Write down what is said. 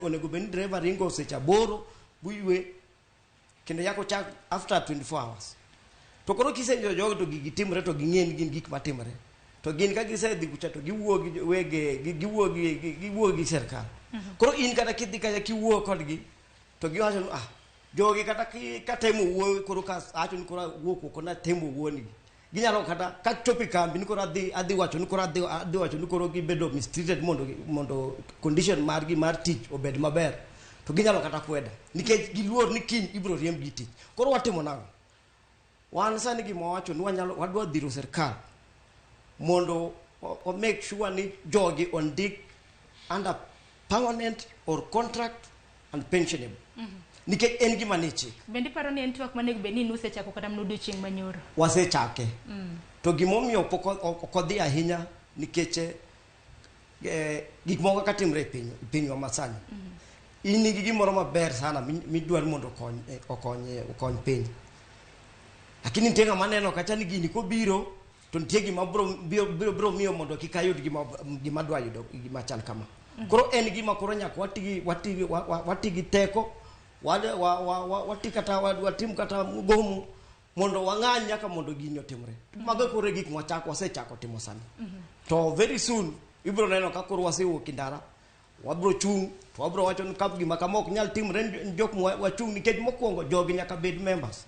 onego ben driver ringo secha boro buywe kendo yako chak after 24 hours. To koro kisenjo jogo to gitimre to ging'en gin gik matimre. To gin ka gisedhi kucha to giwuo gi wege giwuo gi serikal. Koro in kata kidhi kaya kiwuo kodgi to giwacho jogi kata ka temo wuo koro ka acho ni koro wuok ko na temo wuoni. Ginyalo kata ka chopi kambi ni koro adhi wacho ni koro adhi wacho ni koro gibedo mistreated mondo condition margi mar tich obed maber. To ginyalo kata kweda nikech giluor ni kiny ibro riemb gi tich. Koro watimo nang'o? Wan sani gima wacho ni wadwa dhiro serikal mondo o make sure ni jogi ondik under permanent or contract and pensionable. Nikech en gima ni chik. Bendi paro ni en twak manego be ni nuse chako kata mnudu chieng' manyoro. Wasechake. To gimomiyo pok odhi ahinya nikech gik moko katimre pinywa masani. In gi gimoro maber sana midwar mondo okony piny. Lakini nitie ng'ama neno kacha ni gini kobiro to nitie gima biro miyo mondo kik ayud gima dwa yudo gima chal kama. Koro en gima koro nyaka wati gi teko watim kata gomo mondo wang'any nyaka mondo gini otimre. Mago koro gik wasechako timo sani. To very soon ibro neno ka koro wasewuok kindara wabro chung to wabro wacho ni gima kama ok nyal timre jok wachung nikech mokwongo jogi nyaka bed members.